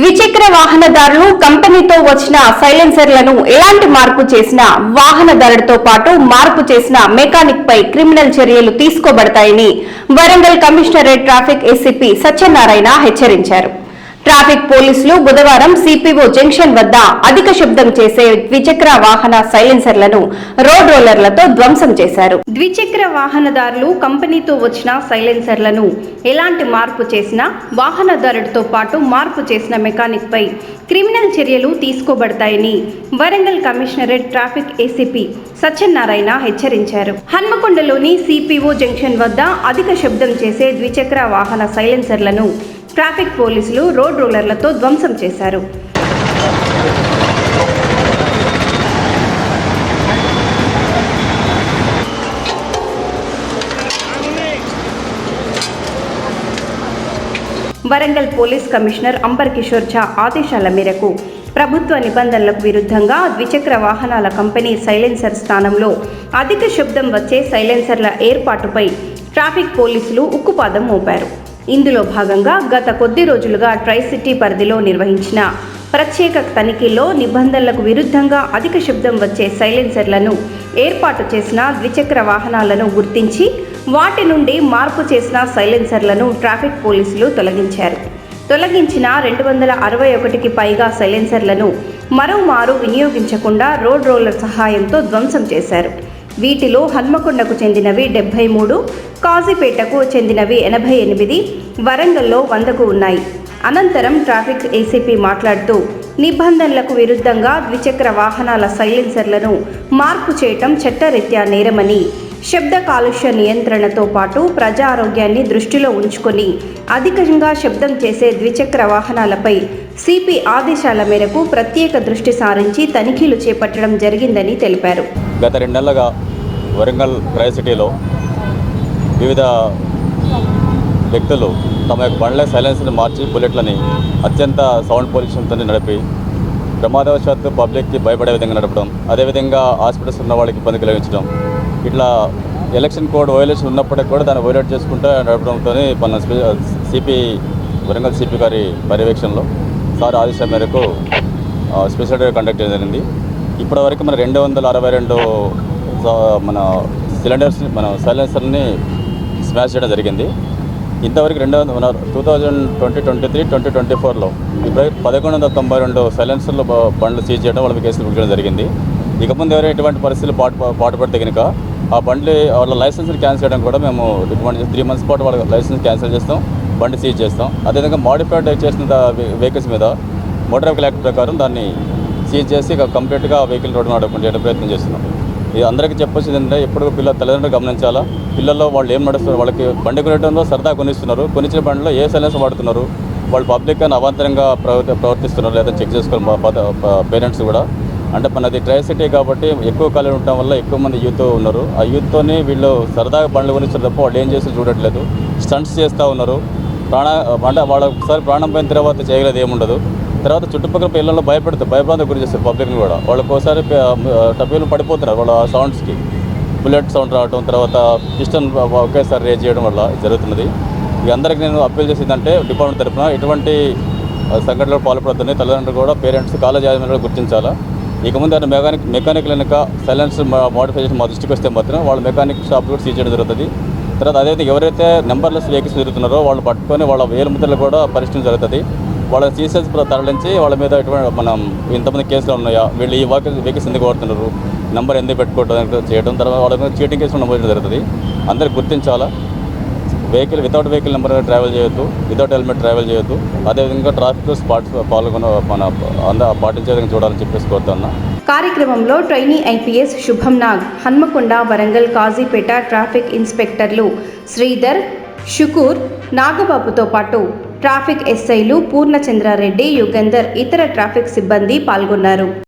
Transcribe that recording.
ద్విచక్ర వాహనదారులు కంపెనీతో వచ్చిన సైలెన్సర్లను ఎలాంటి మార్పు చేసినా వాహనదారుడితో పాటు మార్పు చేసిన మెకానిక్ పై క్రిమినల్ చర్యలు తీసుకోబడతాయని Warangal commissionerate traffic ACP Satyanarayana హెచ్చరించారు. ట్రాఫిక్ పోలీసులు బుధవారం సిపిఓ జంక్షన్ వద్ద అధిక శబ్దం చేసే ద్విచక్ర వాహన సైలెన్సర్లను రోడ్ రోలర్లతో ధ్వంసం చేశారు. ద్విచక్ర వాహనదారులు కంపెనీతో వచ్చిన సైలెన్సర్లను ఎలాంటి మార్పు చేసినా వాహనదారుడితో పాటు మార్పు చేసిన మెకానిక్ పై క్రిమినల్ చర్యలు తీసుకోబడతాయని Warangal commissionerate traffic ACP Satyanarayana హెచ్చరించారు. హన్మకొండలోని సిపిఓ జంక్షన్ వద్ద అధిక శబ్దం చేసే ద్విచక్ర వాహన సైలెన్సర్లను ట్రాఫిక్ పోలీసులు రోడ్ రోలర్లతో ధ్వంసం చేశారు. వరంగల్ పోలీస్ కమిషనర్ అంబర్ కిషోర్ ఝా ఆదేశాల మేరకు ప్రభుత్వ నిబంధనలకు విరుద్ధంగా ద్విచక్ర వాహనాల కంపెనీ సైలెన్సర్ స్థానంలో అధిక శబ్దం వచ్చే సైలెన్సర్ల ఏర్పాటుపై ట్రాఫిక్ పోలీసులు ఉక్కుపాదం మోపారు. ఇందులో భాగంగా గత కొద్ది రోజులుగా ట్రై సిటీ పరిధిలో నిర్వహించిన ప్రత్యేక తనిఖీల్లో నిబంధనలకు విరుద్ధంగా అధిక శబ్దం వచ్చే సైలెన్సర్లను ఏర్పాటు చేసిన ద్విచక్ర వాహనాలను గుర్తించి వాటి నుండి మార్పు చేసిన సైలెన్సర్లను ట్రాఫిక్ పోలీసులు తొలగించారు. తొలగించిన 261కి పైగా సైలెన్సర్లను మరోమారు వినియోగించకుండా రోడ్ రోలర్ సహాయంతో ధ్వంసం చేశారు. వీటిలో హన్మకొండకు చెందినవి 73, కాజీపేటకు చెందినవి 88, వరంగల్లో 100కు ఉన్నాయి. అనంతరం ట్రాఫిక్ ఏసీపీ మాట్లాడుతూ నిబంధనలకు విరుద్ధంగా ద్విచక్ర వాహనాల సైలెన్సర్లను మార్పు చేయటం చట్టరీత్యా నేరమని, శబ్ద కాలుష్య నియంత్రణతో పాటు ప్రజా ఆరోగ్యాన్ని దృష్టిలో ఉంచుకొని అధికంగా శబ్దం చేసే ద్విచక్ర వాహనాలపై సిపి ఆదేశాల మేరకు ప్రత్యేక దృష్టి సారించి తనిఖీలు చేపట్టడం జరిగిందని తెలిపారు. గత 2 నెలలుగా వరంగల్ ట్రై సిటీలో వివిధ వ్యక్తులు తమ యొక్క బండ్ల సైలెన్స్ని మార్చి బుల్లెట్లని అత్యంత సౌండ్ పొల్యూషన్తో నడిపి ప్రమాదవశాత్తు పబ్లిక్కి భయపడే విధంగా నడపడం, అదేవిధంగా హాస్పిటల్స్ ఉన్న వాళ్ళకి ఇబ్బంది కలిగించడం, ఇట్లా ఎలక్షన్ కోడ్ వయోలేషన్ ఉన్నప్పటికీ కూడా దాన్ని వయోలేట్ చేసుకుంటూ నడపడంతో మన సిపి వరంగల్ సిపి గారి పర్యవేక్షణలో సార్ ఆదేశాల మేరకు స్పెషల్ డ్రైవ్ కండక్ట్ చేయడం జరిగింది. ఇప్పటివరకు మన 262 మన సిలిండర్స్ని మన సైలెన్సర్ని స్మాష్ చేయడం జరిగింది. ఇంతవరకు 2023, 2024లో ఇప్పుడు 1192 సైలెన్సర్లు బండ్లు సీజ్ చేయడం, వాళ్ళకి కేసులు బుక్ చేయడం జరిగింది. ఇక ముందు ఎవరైనా ఎటువంటి పరిస్థితులు పాటుపడితే కనుక ఆ బండ్లు వాళ్ళ లైసెన్స్ని క్యాన్సిల్ చేయడం కూడా మేము రికమెండ్ చేస్తాం. 3 months పాటు వాళ్ళ లైసెన్స్ క్యాన్సిల్ చేస్తాం, బండి సీజ్ చేస్తాం. అదేవిధంగా మాడిఫైడ్ చేసిన వెహికల్స్ మీద మోటార్ వెహికల్ యాక్ట్ ప్రకారం దాన్ని సీజ్ చేసి కంప్లీట్గా వెహికల్ రోడ్డు నడపకుండా చేయడం ప్రయత్నం చేస్తున్నాం. ఇది అందరికీ చెప్పొచ్చేది ఏంటంటే ఎప్పుడు తల్లిదండ్రులు గమనించాలా, పిల్లల్లో వాళ్ళు ఏం నడుస్తున్నారు, వాళ్ళకి బండి కొనడంలో సరదా కొనిస్తున్నారు, కొనిచ్చిన బండిలో ఏ సైలెన్స్ వాడుతున్నారు, వాళ్ళు పబ్లిక్ అని అవాంతరంగా ప్రవర్తిస్తున్నారు లేదా చెక్ చేసుకోవాలి పేరెంట్స్ కూడా. అంటే మనది ట్రై సిటీ కాబట్టి ఎక్కువ కాలం ఉండటం వల్ల ఎక్కువ మంది యూత్ ఉన్నారు. ఆ యూత్తోని వీళ్ళు సరదాగా బండ్లు కొనిస్తారు తప్ప వాళ్ళు ఏం చేసి చూడట్లేదు, స్టంట్స్ చేస్తూ ఉన్నారు. అంటే వాళ్ళ ఒకసారి ప్రాణం పోయిన తర్వాత చేయగలేదు ఏముండదు. తర్వాత చుట్టుపక్కల పిల్లల్లో భయభ్రాంతి గురి చేస్తారు పబ్లిక్ని కూడా. వాళ్ళకి ఒకసారి టపీలు పడిపోతున్నారు వాళ్ళ సౌండ్స్కి, బుల్లెట్ సౌండ్ రావడం, తర్వాత పిస్టన్ ఒకేసారి రేజ్ చేయడం వల్ల జరుగుతున్నది. ఇక అందరికీ నేను అప్పీల్ చేసిందంటే డిపార్ట్మెంట్ తరఫున ఎటువంటి సంఘటనలు పాల్పడుతున్నాయి తల్లిదండ్రులు కూడా, పేరెంట్స్, కాలేజ్ యాజమాన్యాలు గుర్తించాలా. ఇక ముందు మెకానిక్ వెనుక సైలెన్స్ మోడిఫై చేసి మా దృష్టికి వస్తే మాత్రం వాళ్ళ మెకానిక్ షాప్ కూడా సీజ్ చేయడం జరుగుతుంది. తర్వాత అదేవిధంగా ఎవరైతే నెంబర్లెస్ వెహికల్స్ తిరుగుతున్నారో వాళ్ళు పట్టుకొని వాళ్ళ వేలుముద్రలు కూడా పరిష్కరించడం జరుగుతుంది. వాళ్ళ సీసెస్ తరలించి వాళ్ళ మీద ఎటువంటి మనం ఇంతమంది కేసులు ఉన్నాయా, వీళ్ళు ఈ వెహికల్స్ ఎందుకు వాడుతున్నారు, నెంబర్ ఎందుకు పెట్టుకోవడం చేయడం, తర్వాత వాళ్ళ చీటింగ్ కేసులు నమోదు చేయడం. అందరికి గుర్తించాలా, వితౌట్ వెహికల్ నెంబర్ ట్రావెల్ చేయొద్దు, వితౌట్ హెల్మెట్ ట్రావెల్ చేయొద్దు. అదేవిధంగా ట్రాఫిక్ రూల్స్ పాటించే విధంగా చూడాలని చెప్పేసి కోరుతున్నా. కార్యక్రమంలో ట్రైనీ ఐపీఎస్ శుభం నాగ్, హన్మకొండ, వరంగల్, కాజీపేట ట్రాఫిక్ ఇన్స్పెక్టర్లు శ్రీధర్, షుకూర్, నాగబాబుతో పాటు ట్రాఫిక్ ఎస్ఐలు పూర్ణచంద్రారెడ్డి, యుగంధర్, ఇతర ట్రాఫిక్ సిబ్బంది పాల్గొన్నారు.